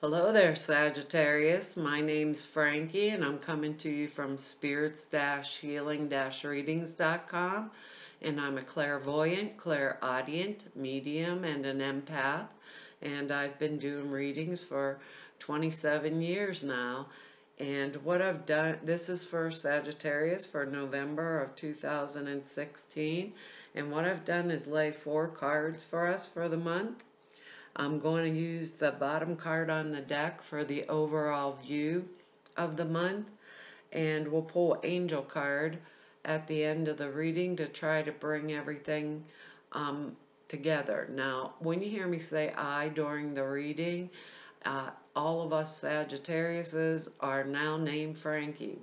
Hello there, Sagittarius. My name's Frankie, and I'm coming to you from spirits-healing-readings.com. And I'm a clairvoyant, clairaudient, medium, and an empath. And I've been doing readings for 27 years now. And what I've done, this is for Sagittarius for November of 2016. And what I've done is lay 4 cards for us for the month. I'm going to use the bottom card on the deck for the overall view of the month, and we'll pull Angel card at the end of the reading to try to bring everything together. Now, when you hear me say I during the reading, all of us Sagittariuses are now named Frankie.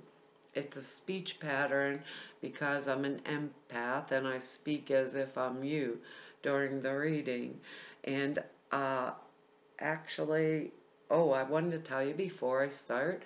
It's a speech pattern because I'm an empath and I speak as if I'm you during the reading. And uh, actually, I wanted to tell you before I start,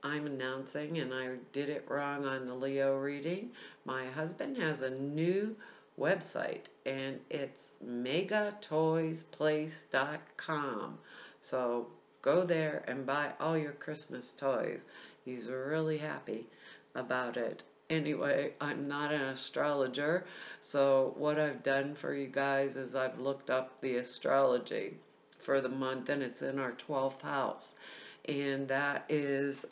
I'm announcing, and I did it wrong on the Leo reading. My husband has a new website, and it's megatoysplace.com. So go there and buy all your Christmas toys. He's really happy about it. Anyway, I'm not an astrologer, so what I've done for you guys is I've looked up the astrology for the month, and it's in our 12th house. And that is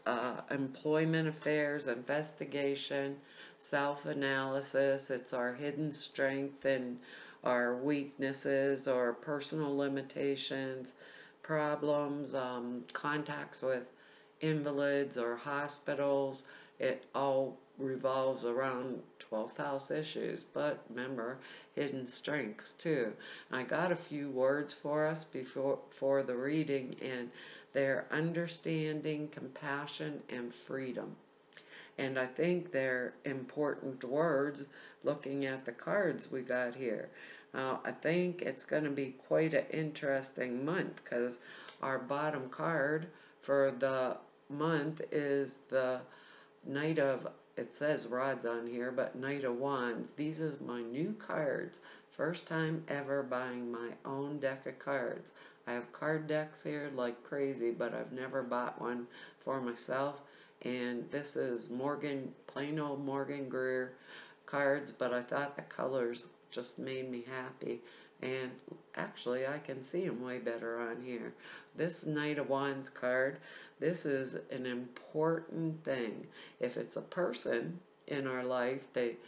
employment affairs, investigation, self-analysis. It's our hidden strength and our weaknesses or personal limitations, problems, contacts with invalids or hospitals. It all revolves around 12th house issues, but remember, hidden strengths too. I got a few words for us for the reading, and they're understanding, compassion, and freedom. And I think they're important words looking at the cards we got here. I think it's going to be quite an interesting month because our bottom card for the month is the Knight of, it says rods on here, but Knight of Wands. These are my new cards. First time ever buying my own deck of cards. I have card decks here like crazy, but I've never bought one for myself. And this is plain old Morgan Greer cards, but I thought the colors just made me happy. And actually, I can see them way better on here. This Knight of Wands card, this is an important thing. If it's a person in our life, it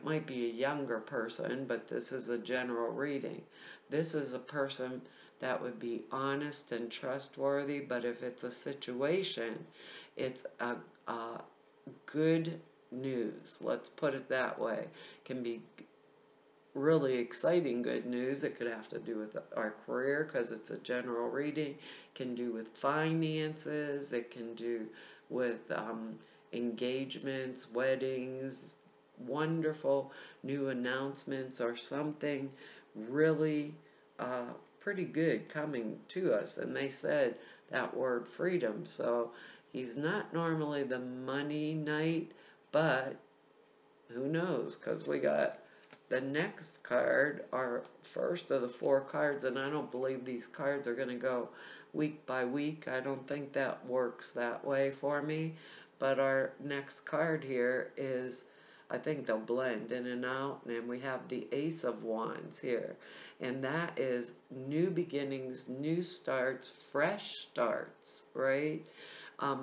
might be a younger person, but this is a general reading. This is a person that would be honest and trustworthy, but if it's a situation, it's a good news. Let's put it that way. It can be really exciting good news. It could have to do with our career because it's a general reading. It can do with finances. It can do with engagements, weddings, wonderful new announcements, or something really pretty good coming to us. And they said that word freedom. So he's not normally the money knight, but who knows, because we got the next card, our first of the 4 cards, and I don't believe these cards are going to go week by week. I don't think that works that way for me. But our next card here is, I think they'll blend in and out, and we have the Ace of Wands here. And that is new beginnings, new starts, fresh starts, right? A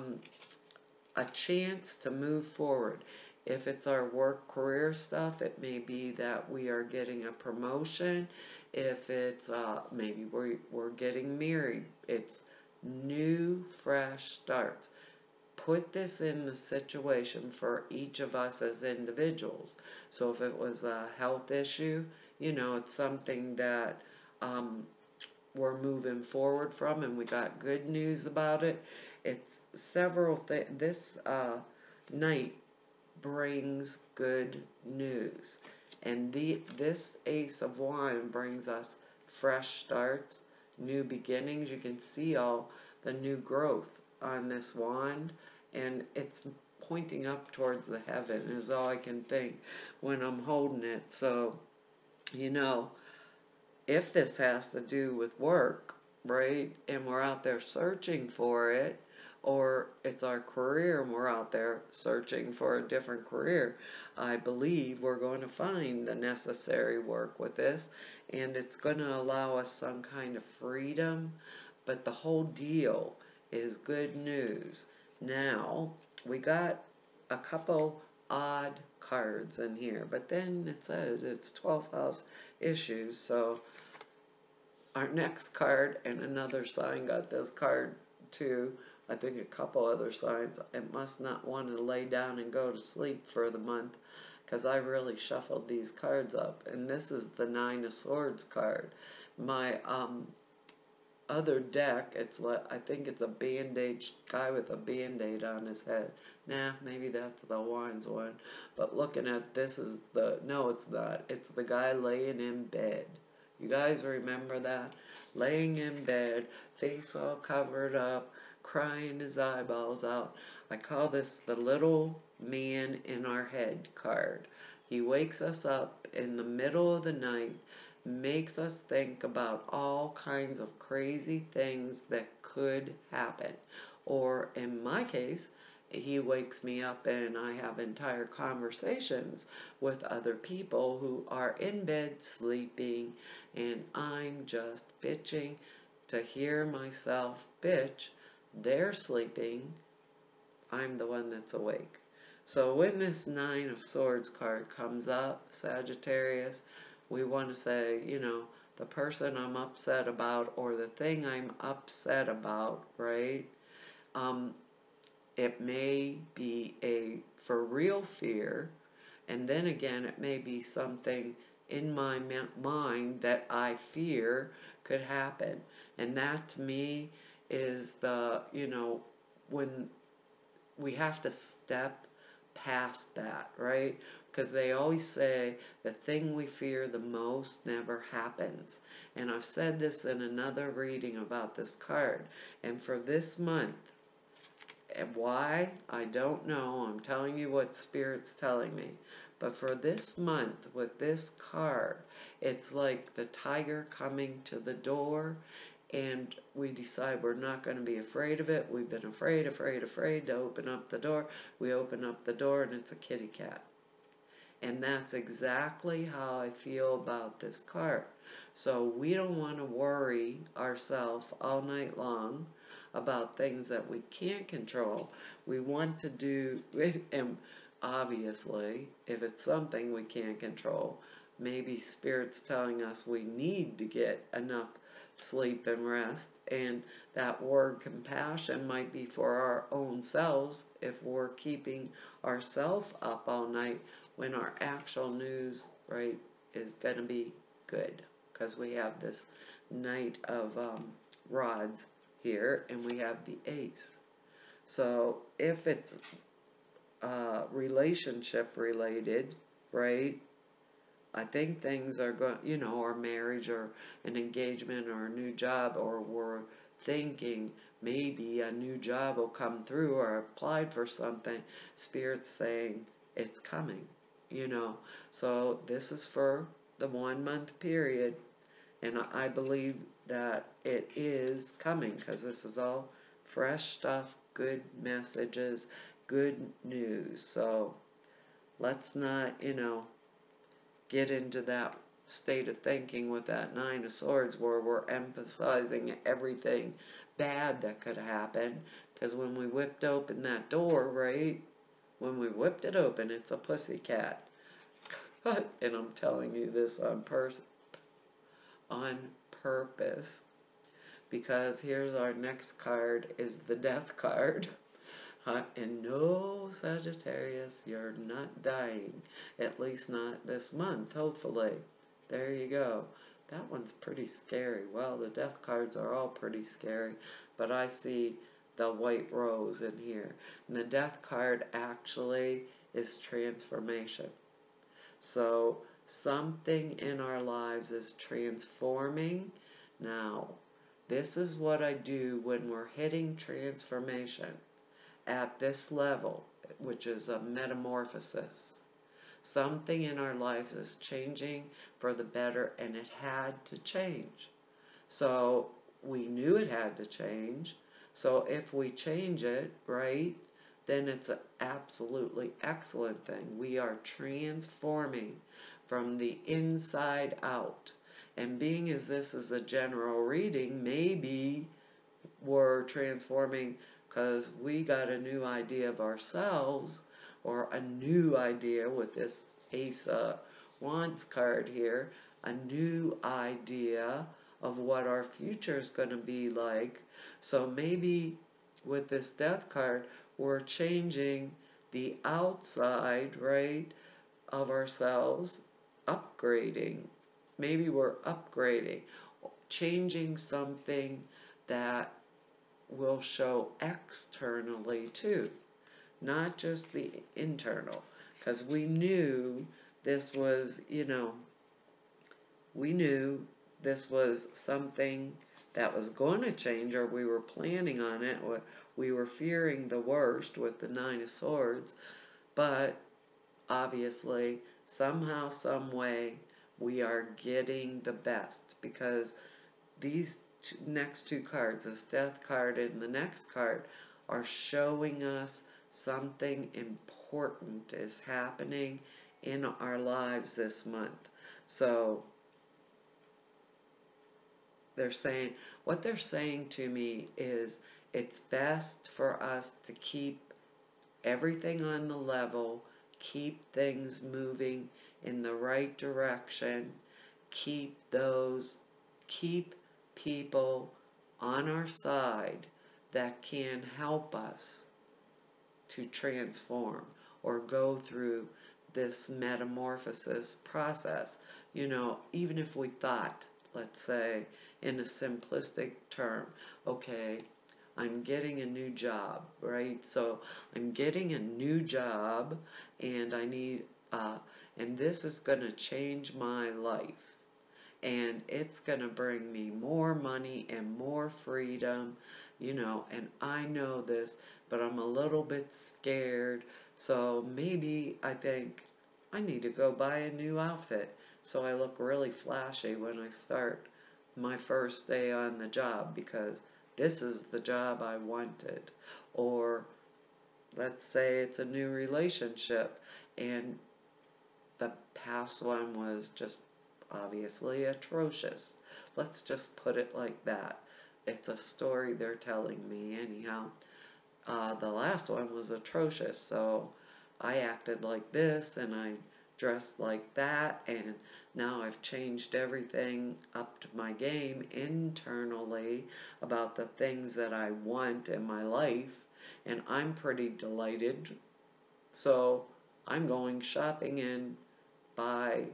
chance to move forward. If it's our work career stuff, it may be that we are getting a promotion. If it's maybe we're getting married, it's new, fresh starts. Put this in the situation for each of us as individuals. So if it was a health issue, it's something that we're moving forward from, and we got good news about it. It's several things. This night brings good news. And this Ace of Wands brings us fresh starts, new beginnings. You can see all the new growth on this wand, and it's pointing up towards the heaven is all I can think when I'm holding it. So, if this has to do with work, right? And we're out there searching for it, or it's our career and we're out there searching for a different career. I believe we're going to find the necessary work with this, and it's going to allow us some kind of freedom, but the whole deal is good news. Now, we got a couple odd cards in here, but then it says it's 12th house issues, so our next card, and another sign got this card too. I think a couple other signs. It must not want to lay down and go to sleep for the month, because I really shuffled these cards up. And this is the Nine of Swords card. My other deck, it's like, I think it's a band-aid guy with a band-aid on his head. Nah, maybe that's the Wands one. But looking at this is the, no, it's not. It's the guy laying in bed. You guys remember that? Laying in bed, face all covered up, crying his eyeballs out. I call this the little man in our head card. He wakes us up in the middle of the night, makes us think about all kinds of crazy things that could happen. Or in my case, he wakes me up and I have entire conversations with other people who are in bed sleeping, and I'm just bitching to hear myself bitch. They're sleeping, I'm the one that's awake. So when this Nine of Swords card comes up, Sagittarius, we want to say, you know, the person I'm upset about or the thing I'm upset about, right? It may be a for real fear, and then again, it may be something in my mind that I fear could happen. And that to me is the, you know, when we have to step past that, right? Because they always say the thing we fear the most never happens. And I've said this in another reading about this card. And for this month, and why, I don't know. I'm telling you what Spirit's telling me. But for this month, with this card, it's like the tiger coming to the door, and we decide we're not going to be afraid of it. We've been afraid to open up the door. We open up the door, and it's a kitty cat. And that's exactly how I feel about this card. So we don't want to worry ourselves all night long about things that we can't control. We want to do, and obviously, if it's something we can't control, maybe Spirit's telling us we need to get enough sleep and rest, and that word compassion might be for our own selves if we're keeping ourselves up all night when our actual news, right, is going to be good, because we have this Knight of Rods here, and we have the Ace. So if it's relationship related, right, I think things are going, you know, or marriage or an engagement or a new job, or we're thinking maybe a new job will come through or applied for something. Spirit's saying it's coming, you know. So this is for the 1 month period, and I believe that it is coming, because this is all fresh stuff, good messages, good news. So let's not, you know, get into that state of thinking with that Nine of Swords where we're emphasizing everything bad that could happen. Because when we whipped open that door, right, when we whipped it open, it's a pussy cat. And I'm telling you this on purpose, because here's our next card is the Death card. And no, Sagittarius, you're not dying. At least not this month, hopefully. There you go. That one's pretty scary. Well, the Death cards are all pretty scary, but I see the white rose in here. And the Death card actually is transformation. So something in our lives is transforming. Now, this is what I do when we're hitting transformation at this level, which is a metamorphosis. Something in our lives is changing for the better, and it had to change. So we knew it had to change. So if we change it, right, then it's an absolutely excellent thing. We are transforming from the inside out. And being as this is a general reading, maybe we're transforming because we got a new idea of ourselves, or a new idea with this Ace of Wands card here, a new idea of what our future is going to be like. So maybe with this Death card, we're changing the outside, right, of ourselves, upgrading. Maybe we're upgrading, changing something that will show externally too, not just the internal. Because we knew this was, we knew this was something that was going to change, or we were planning on it. We were fearing the worst with the Nine of Swords, but obviously, somehow, some way, we are getting the best, because these next two cards, this Death card and the next card, are showing us something important is happening in our lives this month. So what they're saying to me is it's best for us to keep everything on the level, keep things moving in the right direction, keep people on our side that can help us to transform or go through this metamorphosis process. Even if we thought, let's say, in a simplistic term, okay, I'm getting a new job, right? So I'm getting a new job, and I need, and this is going to change my life. And it's going to bring me more money and more freedom, and I know this, but I'm a little bit scared. So maybe I think I need to go buy a new outfit so I look really flashy when I start my first day on the job, because this is the job I wanted. Or let's say it's a new relationship, and the past one was just obviously atrocious. Let's just put it like that. It's a story they're telling me anyhow. The last one was atrocious, so I acted like this and I dressed like that, and now I've changed everything up to my game internally about the things that I want in my life, and I'm pretty delighted. So I'm going shopping and buy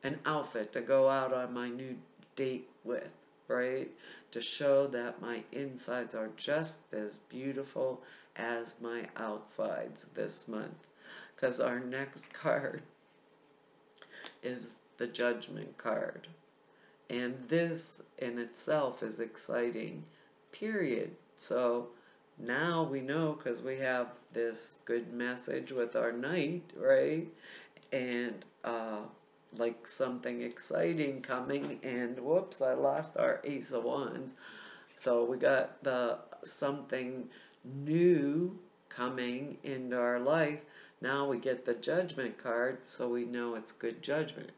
an outfit to go out on my new date with, right? To show that my insides are just as beautiful as my outsides this month. Because our next card is the Judgment card. And this in itself is exciting, period. So now we know, because we have this good message with our Knight, right? And like something exciting coming, and whoops, I lost our Ace of Wands. So we got the something new coming into our life. Now we get the Judgment card, so we know it's good judgment.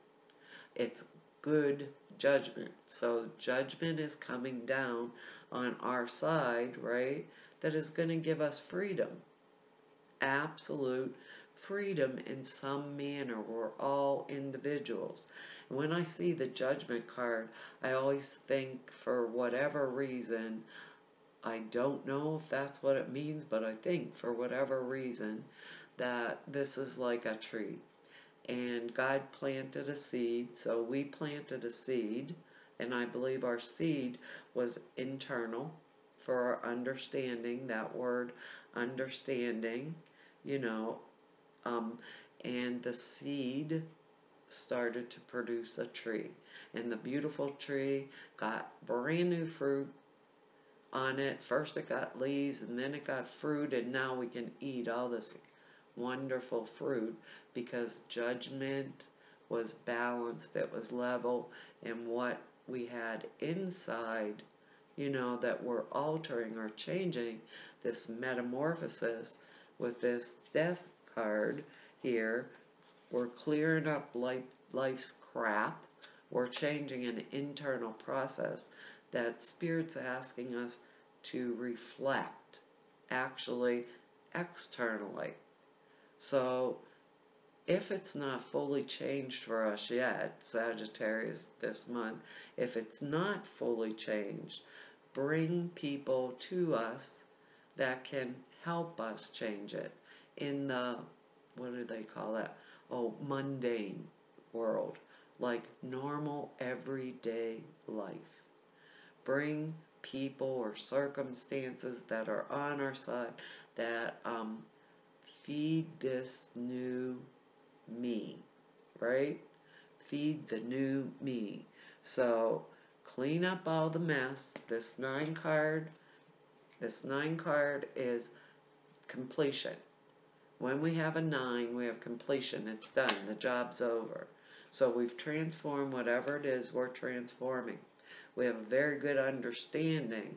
It's good judgment. So judgment is coming down on our side, right? That is going to give us freedom. Absolute freedom in some manner. We're all individuals. And when I see the Judgment card, I always think, for whatever reason, I don't know if that's what it means, but I think for whatever reason that this is like a tree. And God planted a seed, so we planted a seed, and I believe our seed was internal for our understanding, that word understanding, you know, and the seed started to produce a tree. And the beautiful tree got brand new fruit on it. First it got leaves, and then it got fruit, and now we can eat all this wonderful fruit because judgment was balanced, it was level, and what we had inside that we're altering or changing this metamorphosis with this death card here. We're clearing up life's crap. We're changing an internal process that Spirit's asking us to reflect, actually, externally. So, if it's not fully changed for us yet, Sagittarius, this month, if it's not fully changed, bring people to us that can help us change it in the, what do they call that? Oh, mundane world, like normal everyday life. Bring people or circumstances that are on our side that feed this new me, right? Feed the new me. So clean up all the mess. This nine card is completion. When we have a 9, we have completion. It's done. The job's over. So we've transformed whatever it is we're transforming. We have a very good understanding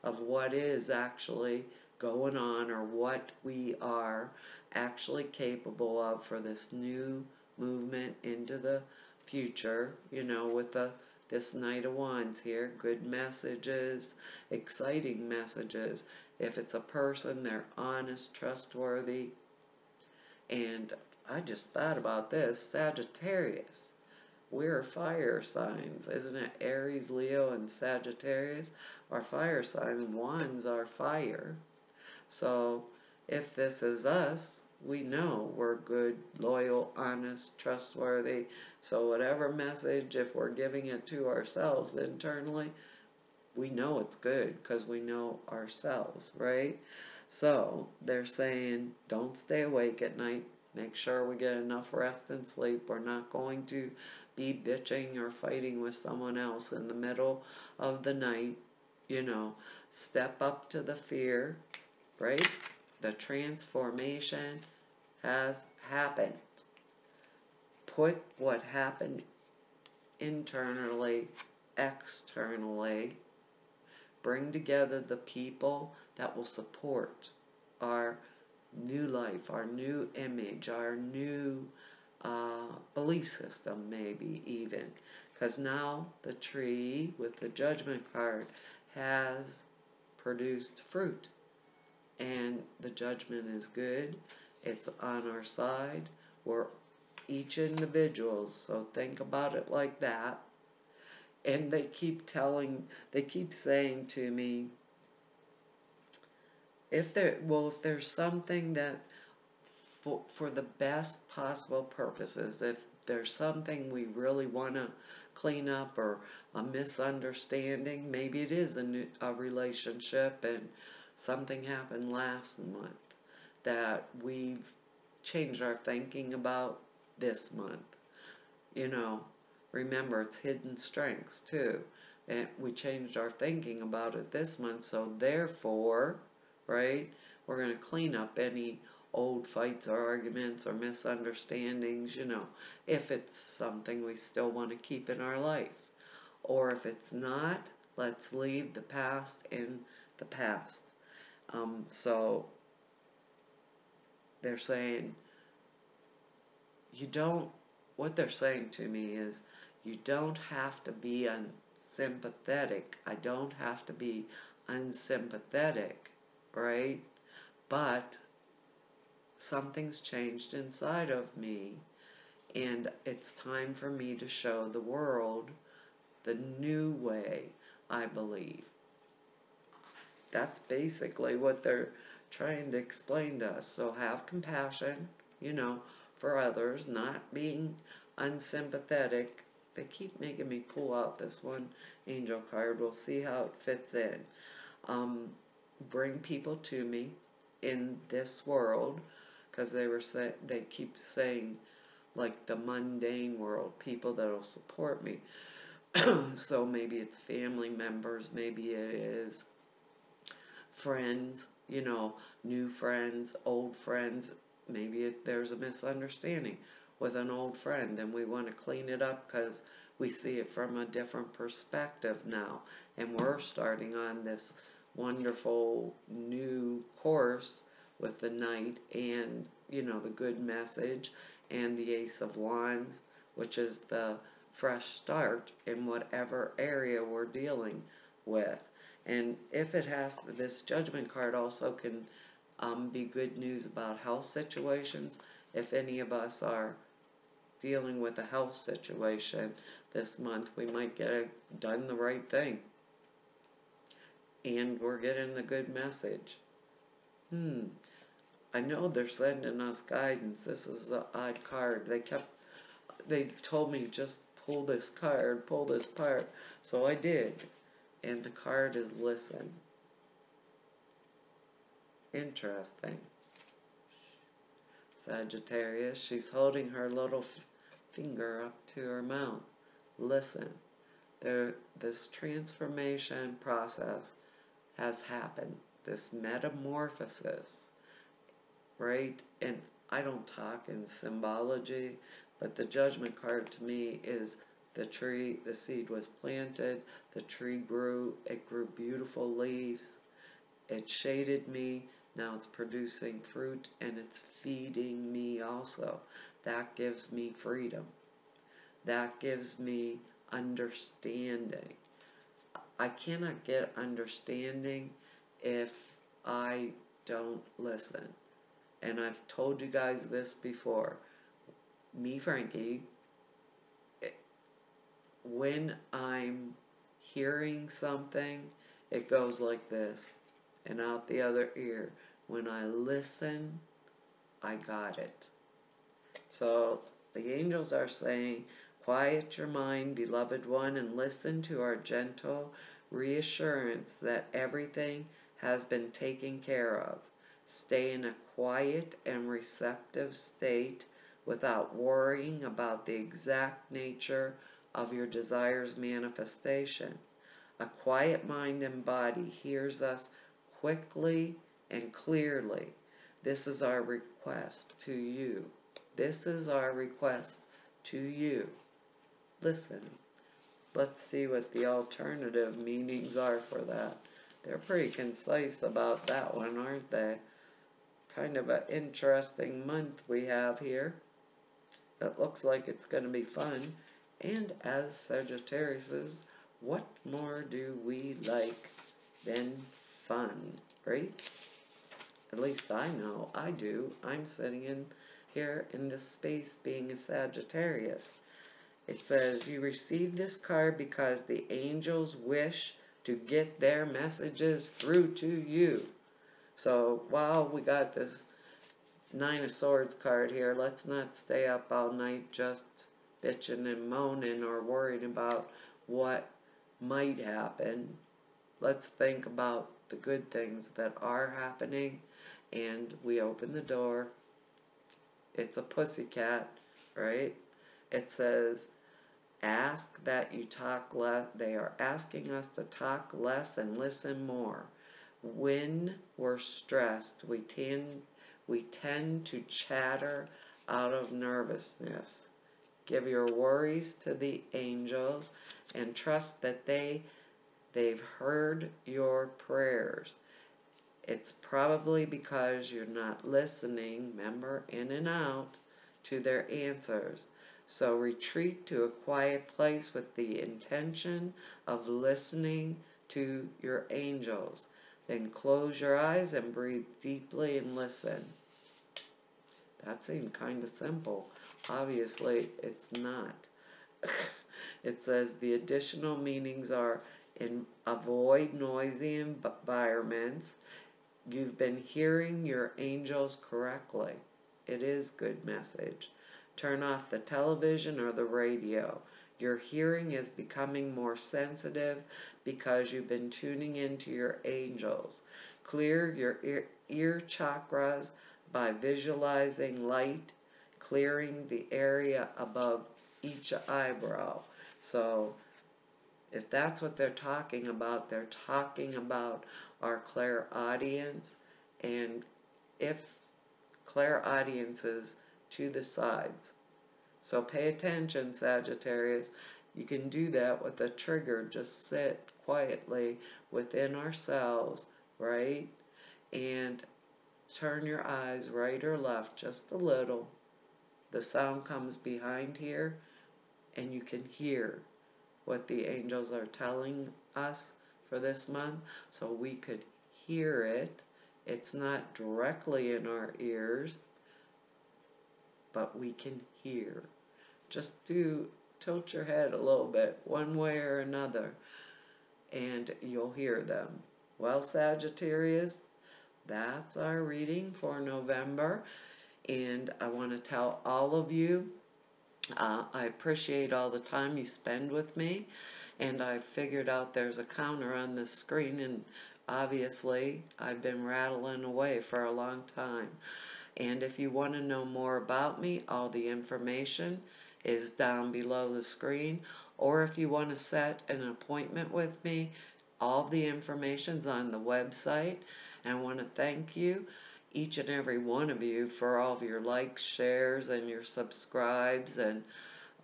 of what is actually going on, or what we are actually capable of for this new movement into the future, with this Knight of Wands here. Good messages, exciting messages. If it's a person, they're honest, trustworthy. And I just thought about this, Sagittarius. We're fire signs, isn't it? Aries, Leo, and Sagittarius are fire signs. Wands are fire. So if this is us, we know we're good, loyal, honest, trustworthy. So whatever message, if we're giving it to ourselves internally, we know it's good because we know ourselves, right? So they're saying, don't stay awake at night. Make sure we get enough rest and sleep. We're not going to be bitching or fighting with someone else in the middle of the night. Step up to the fear, right? The transformation has happened. Put what happened internally, externally. Bring together the people that will support our new life, our new image, our new belief system, maybe even. Because now the tree with the Judgment card has produced fruit. And the judgment is good. It's on our side. We're each individuals, so think about it like that. And they keep saying to me, if there's something that for the best possible purposes, if there's something we really want to clean up, or a misunderstanding, maybe it is a relationship and something happened last month that we've changed our thinking about this month. Remember, it's hidden strengths too. And we changed our thinking about it this month, so therefore, right, we're going to clean up any old fights or arguments or misunderstandings, if it's something we still want to keep in our life. Or if it's not, let's leave the past in the past. So they're saying, what they're saying to me is, you don't have to be unsympathetic. I don't have to be unsympathetic, right? But something's changed inside of me, and it's time for me to show the world the new way, I believe. That's basically what they're trying to explain to us. So have compassion, for others, not being unsympathetic. They keep making me pull out this one angel card. We'll see how it fits in. Bring people to me in this world, because they keep saying, like, the mundane world, people that'll support me. So maybe it's family members, maybe it is friends, new friends, old friends. Maybe there's a misunderstanding with an old friend and we want to clean it up because we see it from a different perspective now, and we're starting on this wonderful new course with the Knight and, you know, the good message, and the Ace of Wands, which is the fresh start in whatever area we're dealing with. And if it has, this Judgment card also can be good news about health situations. If any of us are dealing with a health situation this month, we might get done the right thing. And we're getting the good message. I know they're sending us guidance. This is an odd card. They told me just pull this card, pull this part. So I did. And the card is listen. Interesting. Sagittarius, she's holding her little finger up to her mouth. Listen. This transformation process has happened. This metamorphosis. Right? And I don't talk in symbology, but the Judgment card to me is the tree, the seed was planted, the tree grew, it grew beautiful leaves, it shaded me, now it's producing fruit, and it's feeding me also. That gives me freedom. That gives me understanding. I cannot get understanding if I don't listen. And I've told you guys this before. Me, Frankie, when I'm hearing something, it goes like this and out the other ear. When I listen, I got it. So the angels are saying, quiet your mind, beloved one, and listen to our gentle reassurance that everything has been taken care of. Stay in a quiet and receptive state without worrying about the exact nature of your desire's manifestation. A quiet mind and body hears us quickly and clearly. This is our request to you. This is our request to you. Listen. Let's see what the alternative meanings are for that. They're pretty concise about that one, aren't they? Kind of an interesting month we have here. It looks like it's going to be fun. And as Sagittarius, what more do we like than fun, right? At least I know I do. I'm sitting in here in this space being a Sagittarius. It says, you receive this card because the angels wish to get their messages through to you. So while we got this Nine of Swords card here, let's not stay up all night just bitching and moaning or worried about what might happen. Let's think about the good things that are happening, and we open the door. It's a pussycat, right? It says, ask that you talk less. They are asking us to talk less and listen more. When we're stressed, we tend to chatter out of nervousness. Give your worries to the angels and trust that they've heard your prayers. It's probably because you're not listening, remember, in and out, to their answers. So retreat to a quiet place with the intention of listening to your angels. Then close your eyes and breathe deeply and listen. That seemed kind of simple. Obviously, it's not. It says the additional meanings are avoid noisy environments. You've been hearing your angels correctly. It is good message. Turn off the television or the radio. Your hearing is becoming more sensitive because you've been tuning into your angels. Clear your ear chakras by visualizing light clearing the area above each eyebrow. So if that's what they're talking about our clairaudience, and if clairaudience is to the sides. So pay attention, Sagittarius. You can do that with a trigger. Just sit quietly within ourselves, right? And turn your eyes right or left just a little. The sound comes behind here, and you can hear what the angels are telling us for this month, so we could hear it. It's not directly in our ears, but we can hear. Just tilt your head a little bit, one way or another, and you'll hear them. Well, Sagittarius, that's our reading for November, and I want to tell all of you I appreciate all the time you spend with me, and I figured out there's a counter on the screen, and obviously I've been rattling away for a long time. And if you want to know more about me, all the information is down below the screen, or if you want to set an appointment with me, all the information's on the website. And I want to thank you, each and every one of you, for all of your likes, shares, and your subscribes, and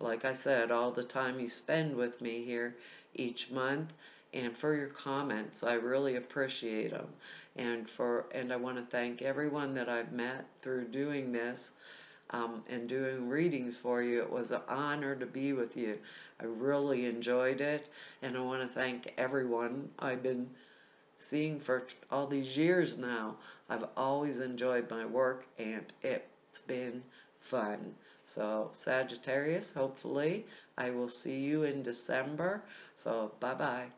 like I said, all the time you spend with me here each month, and for your comments. I really appreciate them. And I want to thank everyone that I've met through doing this, and doing readings for you. It was an honor to be with you. I really enjoyed it, and I want to thank everyone I've been seeing for all these years now. I've always enjoyed my work, and it's been fun. So, Sagittarius, hopefully I will see you in December. So, bye-bye.